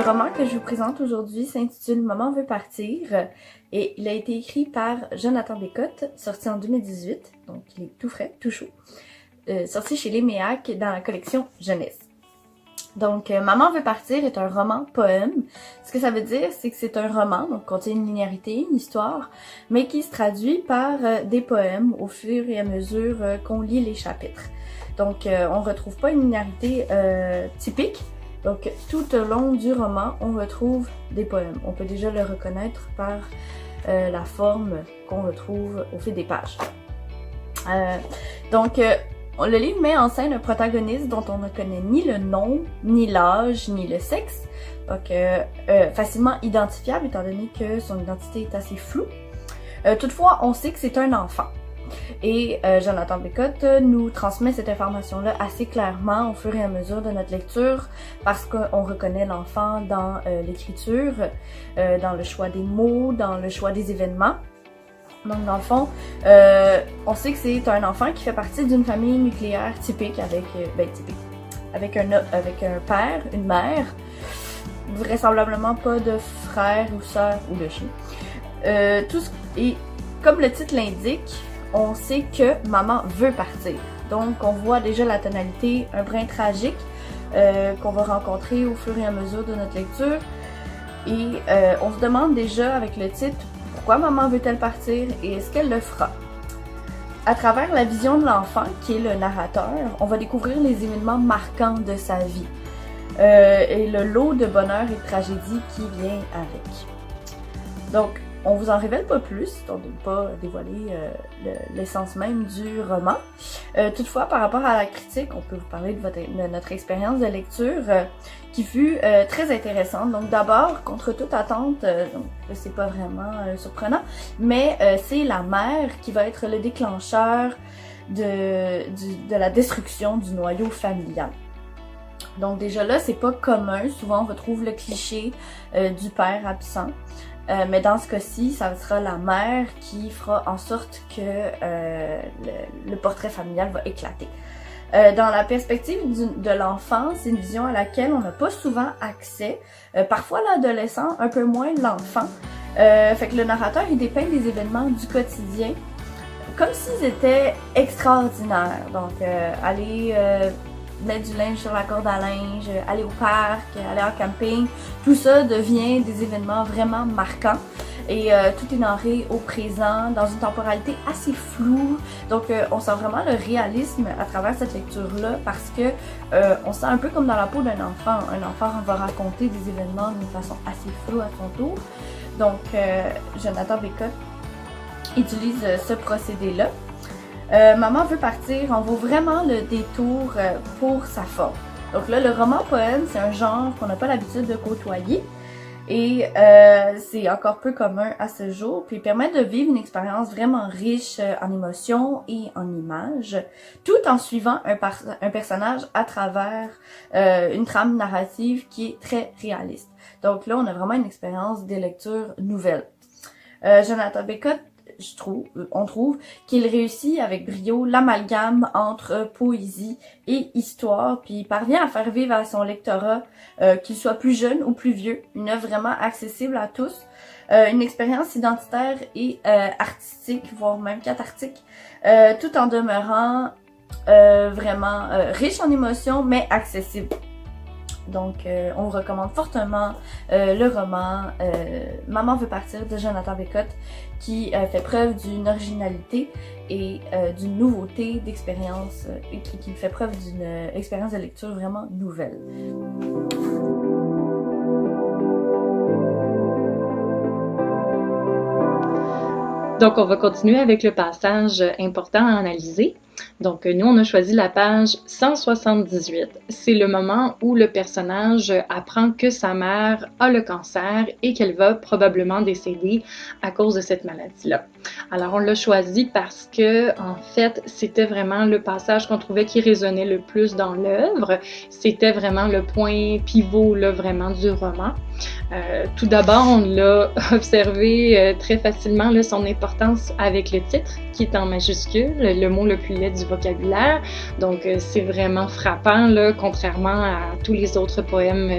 roman que je vous présente aujourd'hui s'intitule Maman veut partir et il a été écrit par Jonathan Bécotte, sorti en 2018, donc il est tout frais, tout chaud, sorti chez Léméac dans la collection Jeunesse. Donc, Maman veut partir est un roman-poème. Ce que ça veut dire, c'est que c'est un roman, donc contient une linéarité, une histoire, mais qui se traduit par des poèmes au fur et à mesure qu'on lit les chapitres. Donc, on retrouve pas une linéarité typique. Donc, tout au long du roman, on retrouve des poèmes. On peut déjà le reconnaître par la forme qu'on retrouve au fil des pages. Le livre met en scène un protagoniste dont on ne connaît ni le nom, ni l'âge, ni le sexe. Donc, facilement identifiable étant donné que son identité est assez floue. Toutefois, on sait que c'est un enfant. Et Jonathan Bécotte nous transmet cette information-là assez clairement au fur et à mesure de notre lecture parce qu'on reconnaît l'enfant dans l'écriture, dans le choix des mots, dans le choix des événements. Donc dans le fond, on sait que c'est un enfant qui fait partie d'une famille nucléaire typique avec un père, une mère, vraisemblablement pas de frère ou sœur ou de chien. Et comme le titre l'indique, on sait que maman veut partir. Donc on voit déjà la tonalité un brin tragique qu'on va rencontrer au fur et à mesure de notre lecture. Et on se demande déjà avec le titre, pourquoi maman veut-elle partir et est-ce qu'elle le fera? À travers la vision de l'enfant, qui est le narrateur, on va découvrir les événements marquants de sa vie et le lot de bonheur et de tragédie qui vient avec. Donc, on vous en révèle pas plus, donc de ne pas dévoiler l'essence même du roman. Toutefois, par rapport à la critique, on peut vous parler de notre expérience de lecture qui fut très intéressante. Donc d'abord, contre toute attente, donc c'est pas vraiment surprenant, mais c'est la mère qui va être le déclencheur de la destruction du noyau familial. Donc déjà là, c'est pas commun. Souvent, on retrouve le cliché du père absent. Mais dans ce cas-ci, ça sera la mère qui fera en sorte que le portrait familial va éclater. Dans la perspective de l'enfant, c'est une vision à laquelle on n'a pas souvent accès. Parfois l'adolescent, un peu moins l'enfant. Fait que le narrateur, il dépeint des événements du quotidien comme s'ils étaient extraordinaires. Donc, aller mettre du linge sur la corde à linge, aller au parc, aller en camping, tout ça devient des événements vraiment marquants et tout est narré au présent, dans une temporalité assez floue. Donc on sent vraiment le réalisme à travers cette lecture-là parce que on sent un peu comme dans la peau d'un enfant. Un enfant va raconter des événements d'une façon assez floue à son tour. Donc Jonathan Bécotte utilise ce procédé-là. Maman veut partir, on vaut vraiment le détour pour sa forme. Donc là, le roman-poème, c'est un genre qu'on n'a pas l'habitude de côtoyer et c'est encore peu commun à ce jour, puis il permet de vivre une expérience vraiment riche en émotions et en images, tout en suivant un personnage à travers une trame narrative qui est très réaliste. Donc là, on a vraiment une expérience de lecture nouvelle. Jonathan Bécotte, on trouve qu'il réussit avec brio l'amalgame entre poésie et histoire, puis il parvient à faire vivre à son lectorat, qu'il soit plus jeune ou plus vieux, une œuvre vraiment accessible à tous, une expérience identitaire et artistique, voire même cathartique, tout en demeurant vraiment riche en émotions, mais accessible. Donc, on vous recommande fortement le roman Maman veut partir de Jonathan Bécotte qui fait preuve d'une originalité et d'une nouveauté d'expérience et qui fait preuve d'une expérience de lecture vraiment nouvelle. Donc, on va continuer avec le passage important à analyser. Donc, nous, on a choisi la page 178. C'est le moment où le personnage apprend que sa mère a le cancer et qu'elle va probablement décéder à cause de cette maladie-là. Alors, on l'a choisi parce que, en fait, c'était vraiment le passage qu'on trouvait qui résonnait le plus dans l'œuvre. C'était vraiment le point pivot, là, vraiment, du roman. Tout d'abord, on l'a observé très facilement, là, son importance avec le titre, qui est en majuscule, le mot le plus laid du vocabulaire. Donc, c'est vraiment frappant, là, contrairement à tous les autres poèmes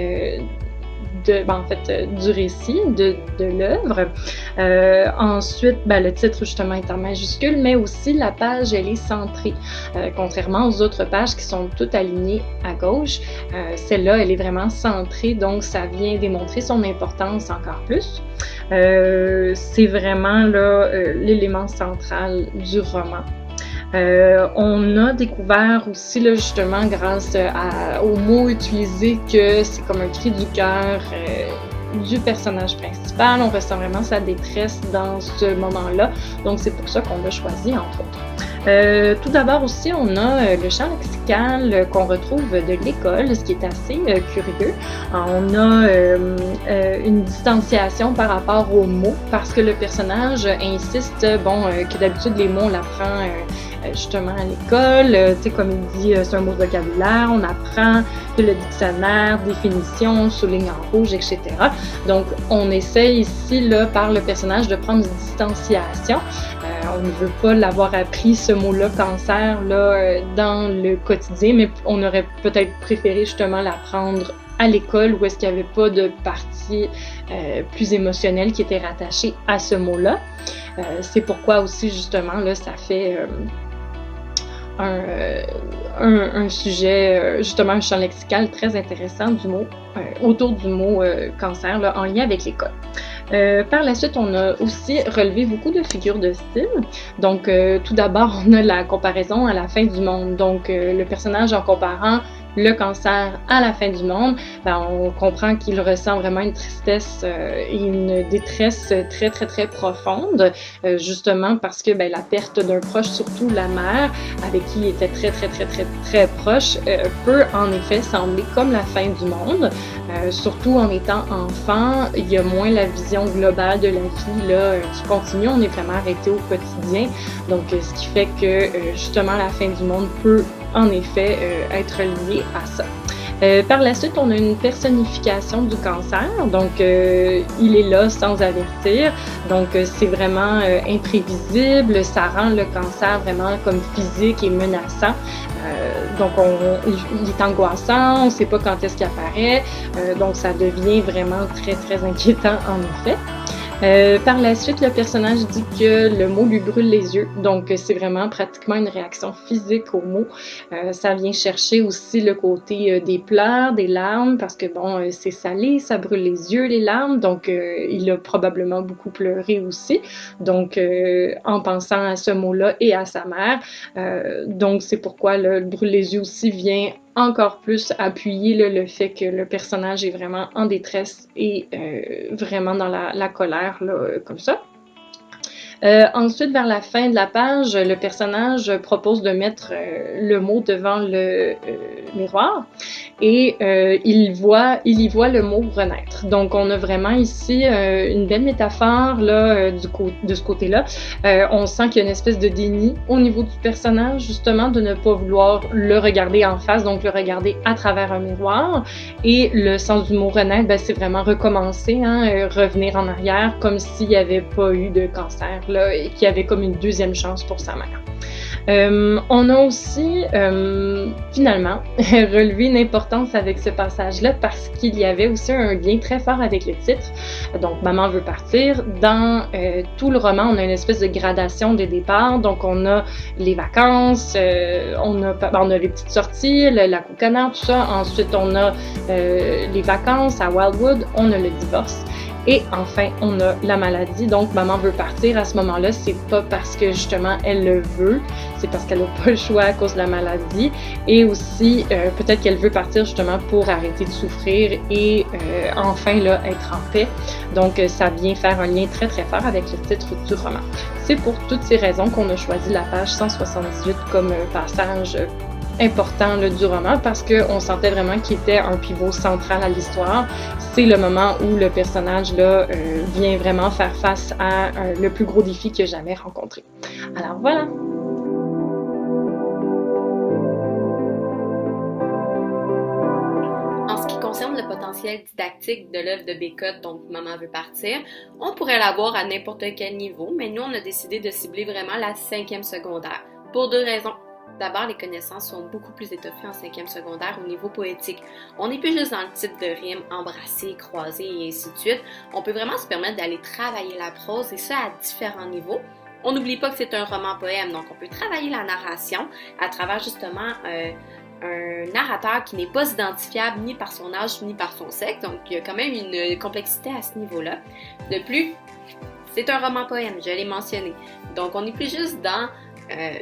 du récit, de l'œuvre. Ensuite, le titre justement est en majuscule, mais aussi la page, elle est centrée. Contrairement aux autres pages qui sont toutes alignées à gauche, celle-là, elle est vraiment centrée, donc ça vient démontrer son importance encore plus. C'est vraiment là l'élément central du roman. On a découvert aussi, là, justement, grâce aux mots utilisés, que c'est comme un cri du cœur du personnage principal. On ressent vraiment sa détresse dans ce moment-là. Donc, c'est pour ça qu'on l'a choisi, entre autres. Tout d'abord aussi, on a le champ lexical qu'on retrouve de l'école, ce qui est assez curieux. On a une distanciation par rapport aux mots, parce que le personnage insiste, que d'habitude les mots on l'apprend justement à l'école, tu sais, comme il dit, c'est un mot de vocabulaire, on apprend le dictionnaire, définition, souligne en rouge, etc. Donc, on essaie ici, là, par le personnage, de prendre une distanciation. On ne veut pas l'avoir appris, ce mot-là, cancer, là, dans le quotidien, mais on aurait peut-être préféré justement l'apprendre à l'école où est-ce qu'il n'y avait pas de partie plus émotionnelle qui était rattachée à ce mot-là. C'est pourquoi aussi, justement, là, ça fait un sujet, justement un champ lexical très intéressant du mot, autour du mot cancer, là, en lien avec l'école. Par la suite, on a aussi relevé beaucoup de figures de style. Donc, tout d'abord, on a la comparaison à la fin du monde. Donc, le personnage, en comparant le cancer à la fin du monde, on comprend qu'il ressent vraiment une tristesse et une détresse très, très, très profonde, justement parce que la perte d'un proche, surtout la mère, avec qui il était très, très, très, très, très proche, peut en effet sembler comme la fin du monde. Surtout en étant enfant, il y a moins la vision globale de la vie là, qui continue. On est vraiment arrêté au quotidien. Donc, ce qui fait que, justement, la fin du monde peut en effet être liée à ça. Par la suite, on a une personnification du cancer. Donc, il est là sans avertir. Donc, c'est vraiment imprévisible. Ça rend le cancer vraiment comme physique et menaçant. Donc, il est angoissant. On ne sait pas quand est-ce qu'il apparaît. Donc, ça devient vraiment très, très inquiétant en effet. Par la suite, le personnage dit que le mot lui brûle les yeux. Donc, c'est vraiment pratiquement une réaction physique au mot. Ça vient chercher aussi le côté des pleurs, des larmes, parce que c'est salé, ça brûle les yeux, les larmes. Donc, il a probablement beaucoup pleuré aussi. Donc, en pensant à ce mot-là et à sa mère. Donc, c'est pourquoi le brûle les yeux aussi vient encore plus appuyer le fait que le personnage est vraiment en détresse et vraiment dans la colère, là, comme ça. Ensuite, vers la fin de la page, le personnage propose de mettre le mot devant le miroir et il y voit le mot renaître. Donc, on a vraiment ici une belle métaphore là, de ce côté-là. On sent qu'il y a une espèce de déni au niveau du personnage, justement, de ne pas vouloir le regarder en face, donc le regarder à travers un miroir. Et le sens du mot renaître, c'est vraiment recommencer, revenir en arrière, comme s'il n'y avait pas eu de cancer là, et qu'il y avait comme une deuxième chance pour sa mère. On a aussi finalement relevé une importance avec ce passage-là parce qu'il y avait aussi un lien très fort avec le titre. Donc, Maman veut partir. Dans tout le roman, on a une espèce de gradation des départs. Donc, on a les vacances, on a les petites sorties, la coconut, tout ça. Ensuite, on a les vacances à Wildwood. On a le divorce. Et enfin, on a la maladie. Donc, maman veut partir. À ce moment-là, c'est pas parce que justement elle le veut, c'est parce qu'elle n'a pas le choix à cause de la maladie. Et aussi, peut-être qu'elle veut partir justement pour arrêter de souffrir et enfin là, être en paix. Donc, ça vient faire un lien très très fort avec le titre du roman. C'est pour toutes ces raisons qu'on a choisi la page 178 comme passage important là, du roman parce qu'on sentait vraiment qu'il était un pivot central à l'histoire. C'est le moment où le personnage là, vient vraiment faire face à le plus gros défi qu'il a jamais rencontré. Alors voilà! En ce qui concerne le potentiel didactique de l'œuvre de Bécotte, donc Maman veut partir, on pourrait l'avoir à n'importe quel niveau, mais nous on a décidé de cibler vraiment la 5e secondaire, pour 2 raisons. D'abord, les connaissances sont beaucoup plus étoffées en 5e secondaire au niveau poétique. On n'est plus juste dans le type de rime embrassé, croisé et ainsi de suite. On peut vraiment se permettre d'aller travailler la prose et ça à différents niveaux. On n'oublie pas que c'est un roman-poème, donc on peut travailler la narration à travers justement un narrateur qui n'est pas identifiable ni par son âge ni par son sexe, donc il y a quand même une complexité à ce niveau-là. De plus, c'est un roman-poème, je l'ai mentionné, donc on n'est plus juste dans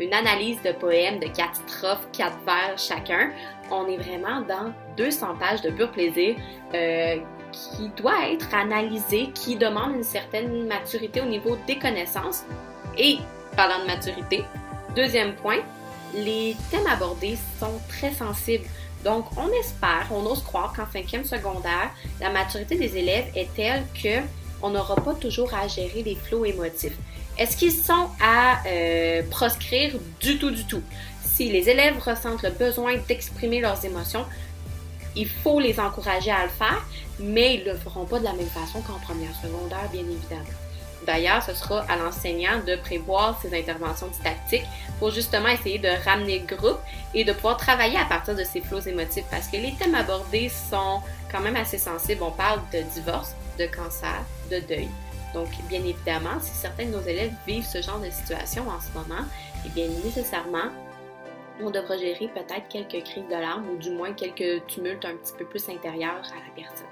une analyse de poème de 4 strophes, 4 vers chacun. On est vraiment dans 200 pages de pur plaisir qui doit être analysé, qui demande une certaine maturité au niveau des connaissances. Et parlant de maturité, deuxième point, les thèmes abordés sont très sensibles. Donc, on espère, on ose croire qu'en 5e secondaire, la maturité des élèves est telle qu'on n'aura pas toujours à gérer les flots émotifs. Est-ce qu'ils sont à proscrire du tout? Si les élèves ressentent le besoin d'exprimer leurs émotions, il faut les encourager à le faire, mais ils ne le feront pas de la même façon qu'en première secondaire, bien évidemment. D'ailleurs, ce sera à l'enseignant de prévoir ses interventions didactiques pour justement essayer de ramener le groupe et de pouvoir travailler à partir de ces flots émotifs parce que les thèmes abordés sont quand même assez sensibles. On parle de divorce, de cancer, de deuil. Donc, bien évidemment, si certains de nos élèves vivent ce genre de situation en ce moment, eh bien, nécessairement, on devra gérer peut-être quelques crises de larmes ou du moins quelques tumultes un petit peu plus intérieurs à la personne.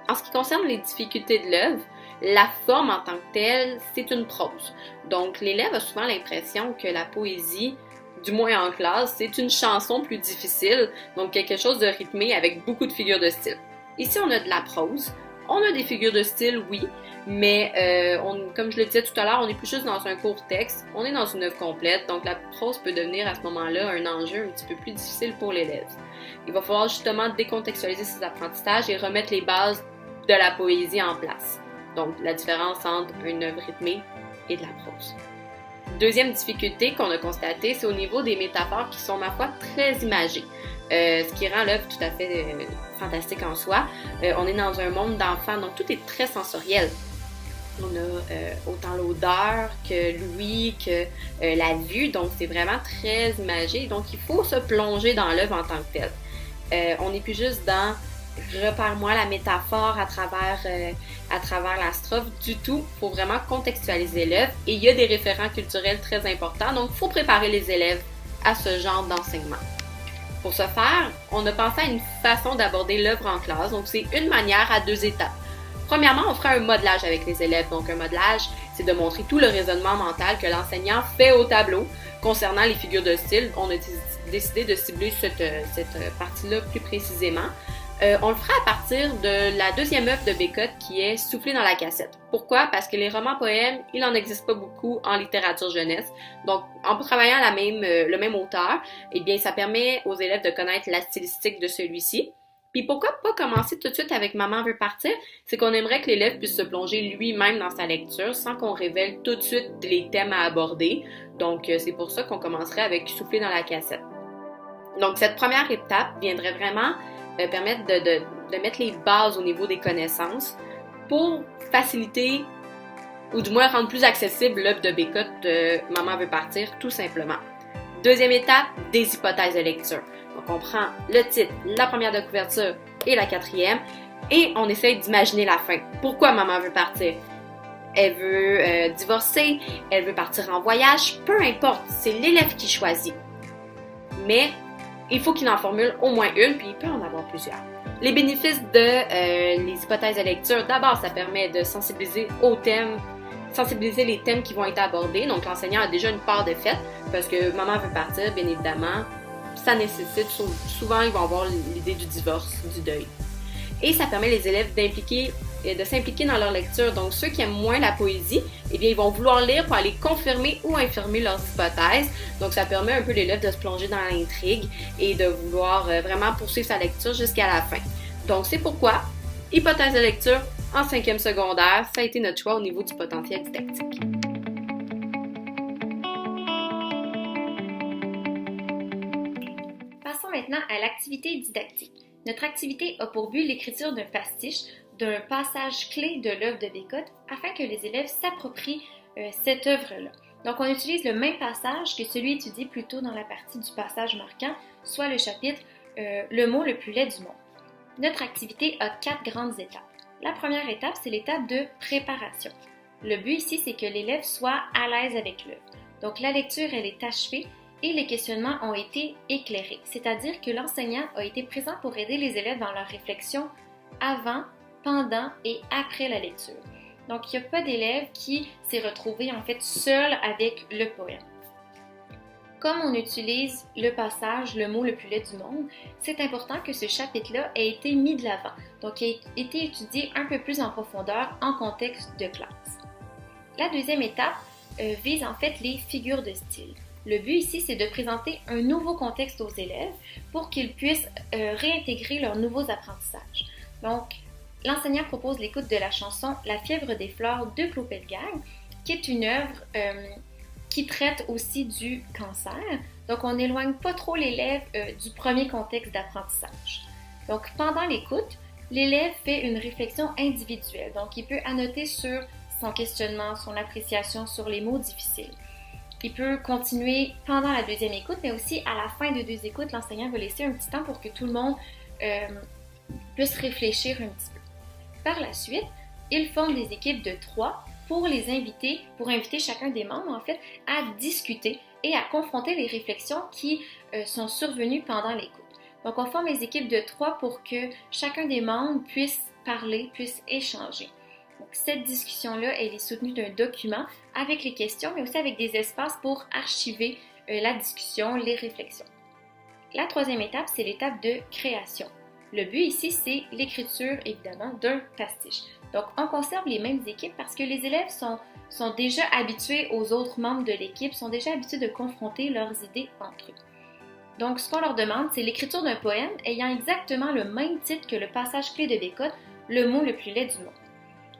En ce qui concerne les difficultés de l'œuvre, la forme en tant que telle, c'est une prose. Donc, l'élève a souvent l'impression que la poésie, du moins en classe, c'est une chanson plus difficile, donc quelque chose de rythmé avec beaucoup de figures de style. Ici, on a de la prose. On a des figures de style, oui, mais comme je le disais tout à l'heure, on n'est plus juste dans un court texte, on est dans une œuvre complète, donc la prose peut devenir à ce moment-là un enjeu un petit peu plus difficile pour l'élève. Il va falloir justement décontextualiser ses apprentissages et remettre les bases de la poésie en place. Donc, la différence entre une œuvre rythmée et de la prose. Deuxième difficulté qu'on a constatée, c'est au niveau des métaphores qui sont, ma foi, très imagées. Ce qui rend l'œuvre tout à fait fantastique en soi. On est dans un monde d'enfants, donc tout est très sensoriel. On a autant l'odeur que l'ouïe, que la vue, donc c'est vraiment très imagé. Donc il faut se plonger dans l'œuvre en tant que telle. On n'est plus juste dans repère-moi la métaphore à travers la strophe du tout. Il faut vraiment contextualiser l'œuvre et il y a des référents culturels très importants, donc il faut préparer les élèves à ce genre d'enseignement. Pour ce faire, on a pensé à une façon d'aborder l'œuvre en classe, donc c'est une manière à 2 étapes. Premièrement, on fera un modelage avec les élèves. Donc un modelage, c'est de montrer tout le raisonnement mental que l'enseignant fait au tableau concernant les figures de style. On a décidé de cibler cette partie-là plus précisément. On le fera à partir de la deuxième œuvre de Bécotte qui est Souffler dans la cassette. Pourquoi? Parce que les romans-poèmes, il n'en existe pas beaucoup en littérature jeunesse. Donc, en travaillant le même auteur, eh bien, ça permet aux élèves de connaître la stylistique de celui-ci. Puis pourquoi pas commencer tout de suite avec Maman veut partir? C'est qu'on aimerait que l'élève puisse se plonger lui-même dans sa lecture sans qu'on révèle tout de suite les thèmes à aborder. Donc, c'est pour ça qu'on commencerait avec Souffler dans la cassette. Donc, cette première étape viendrait vraiment permettre de mettre les bases au niveau des connaissances pour faciliter ou du moins rendre plus accessible l'œuvre de Bécotte de Maman veut partir, tout simplement. Deuxième étape, des hypothèses de lecture. Donc on prend le titre, la première de couverture et la quatrième et on essaye d'imaginer la fin. Pourquoi Maman veut partir? Elle veut divorcer, elle veut partir en voyage, peu importe, c'est l'élève qui choisit. Mais il faut qu'il en formule au moins une, puis il peut en avoir plusieurs. Les bénéfices de les hypothèses de lecture, d'abord, ça permet de sensibiliser les thèmes qui vont être abordés. Donc, l'enseignant a déjà une part de fait, parce que Maman veut partir, bien évidemment, ça nécessite, souvent, ils vont avoir l'idée du divorce, du deuil. Et ça permet les élèves de s'impliquer dans leur lecture. Donc, ceux qui aiment moins la poésie, eh bien, ils vont vouloir lire pour aller confirmer ou infirmer leurs hypothèses. Donc, ça permet un peu l'élève de se plonger dans l'intrigue et de vouloir vraiment poursuivre sa lecture jusqu'à la fin. Donc, c'est pourquoi hypothèse de lecture en 5e secondaire, ça a été notre choix au niveau du potentiel didactique. Passons maintenant à l'activité didactique. Notre activité a pour but l'écriture d'un pastiche d'un passage clé de l'œuvre de Bécotte afin que les élèves s'approprient cette œuvre-là. Donc, on utilise le même passage que celui étudié plus tôt dans la partie du passage marquant, soit le chapitre « Le mot le plus laid du monde ». Notre activité a 4 grandes étapes. La première étape, c'est l'étape de préparation. Le but ici, c'est que l'élève soit à l'aise avec l'œuvre. Donc, la lecture, elle est achevée et les questionnements ont été éclairés, c'est-à-dire que l'enseignant a été présent pour aider les élèves dans leur réflexion avant, pendant et après la lecture. Donc, il n'y a pas d'élève qui s'est retrouvé en fait seul avec le poème. Comme on utilise le passage « Le mot le plus laid du monde », c'est important que ce chapitre-là ait été mis de l'avant, donc ait été étudié un peu plus en profondeur en contexte de classe. La deuxième étape vise en fait les figures de style. Le but ici, c'est de présenter un nouveau contexte aux élèves pour qu'ils puissent réintégrer leurs nouveaux apprentissages. Donc, l'enseignant propose l'écoute de la chanson « La fièvre des fleurs » de Claude Pelgag, qui est une œuvre qui traite aussi du cancer. Donc, on n'éloigne pas trop l'élève du premier contexte d'apprentissage. Donc, pendant l'écoute, l'élève fait une réflexion individuelle. Donc, il peut annoter sur son questionnement, son appréciation sur les mots difficiles. Il peut continuer pendant la deuxième écoute, mais aussi à la fin de 2 écoutes, l'enseignant va laisser un petit temps pour que tout le monde puisse réfléchir un petit peu. Par la suite, il forme des équipes de 3 pour inviter chacun des membres en fait à discuter et à confronter les réflexions qui sont survenues pendant l'écoute. Donc on forme les équipes de 3 pour que chacun des membres puisse parler, puisse échanger. Donc, cette discussion-là, elle est soutenue d'un document avec les questions, mais aussi avec des espaces pour archiver la discussion, les réflexions. La troisième étape, c'est l'étape de création. Le but ici, c'est l'écriture, évidemment, d'un pastiche. Donc, on conserve les mêmes équipes parce que les élèves sont déjà habitués aux autres membres de l'équipe, sont déjà habitués de confronter leurs idées entre eux. Donc, ce qu'on leur demande, c'est l'écriture d'un poème ayant exactement le même titre que le passage clé de Bécotte, Le mot le plus laid du monde.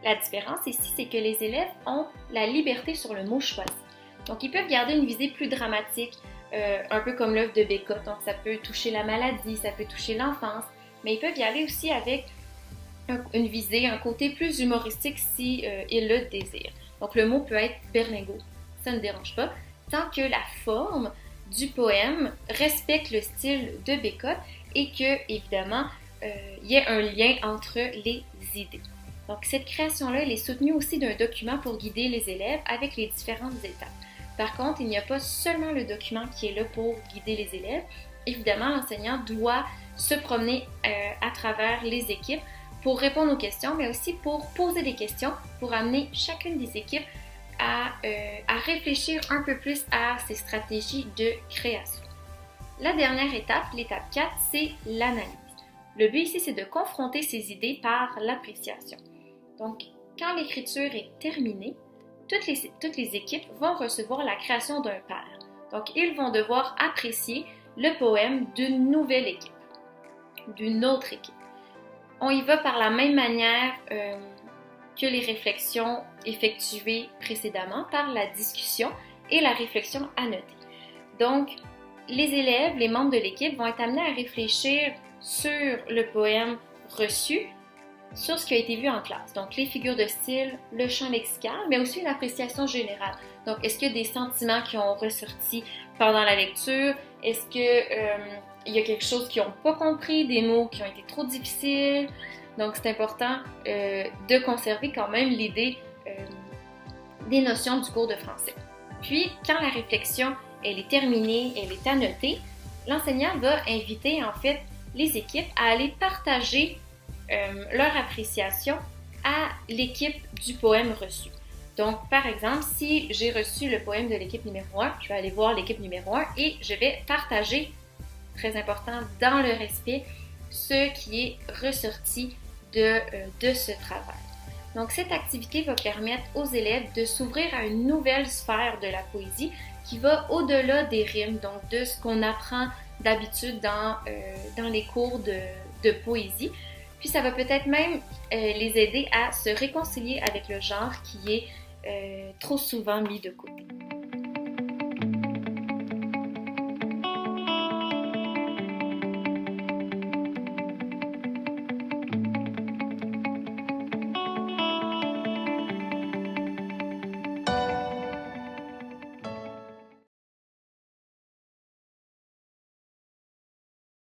La différence ici, c'est que les élèves ont la liberté sur le mot choisi. Donc, ils peuvent garder une visée plus dramatique, un peu comme l'œuvre de Bécotte. Donc, ça peut toucher la maladie, ça peut toucher l'enfance, mais ils peuvent y aller aussi avec une visée, un côté plus humoristique si ils le désirent. Donc, le mot peut être berlingot, ça ne dérange pas, tant que la forme du poème respecte le style de Bécotte et que, évidemment, il y ait un lien entre les idées. Donc, cette création-là, elle est soutenue aussi d'un document pour guider les élèves avec les différentes étapes. Par contre, il n'y a pas seulement le document qui est là pour guider les élèves. Évidemment, l'enseignant doit se promener à travers les équipes pour répondre aux questions, mais aussi pour poser des questions, pour amener chacune des équipes à réfléchir un peu plus à ces stratégies de création. La dernière étape, l'étape 4, c'est l'analyse. Le but ici, c'est de confronter ces idées par l'appréciation. Donc, quand l'écriture est terminée, toutes les équipes vont recevoir la création d'un pair. Donc, ils vont devoir apprécier le poème d'une nouvelle équipe, d'une autre équipe. On y va par la même manière que les réflexions effectuées précédemment, par la discussion et la réflexion annotée. Donc, les élèves, les membres de l'équipe vont être amenés à réfléchir sur le poème reçu, sur ce qui a été vu en classe. Donc, les figures de style, le champ lexical, mais aussi une appréciation générale. Donc, est-ce qu'il y a des sentiments qui ont ressorti pendant la lecture? Est-ce qu'il y a quelque chose qu'ils n'ont pas compris, des mots qui ont été trop difficiles? Donc, c'est important de conserver quand même l'idée des notions du cours de français. Puis, quand la réflexion elle est terminée, elle est annotée, l'enseignant va inviter en fait les équipes à aller partager leur appréciation à l'équipe du poème reçu. Donc, par exemple, si j'ai reçu le poème de l'équipe numéro 1, je vais aller voir l'équipe numéro 1 et je vais partager, très important, dans le respect, ce qui est ressorti de ce travail. Donc, cette activité va permettre aux élèves de s'ouvrir à une nouvelle sphère de la poésie qui va au-delà des rimes, donc de ce qu'on apprend d'habitude dans les cours de poésie. Puis ça va peut-être même les aider à se réconcilier avec le genre qui est trop souvent mis de côté.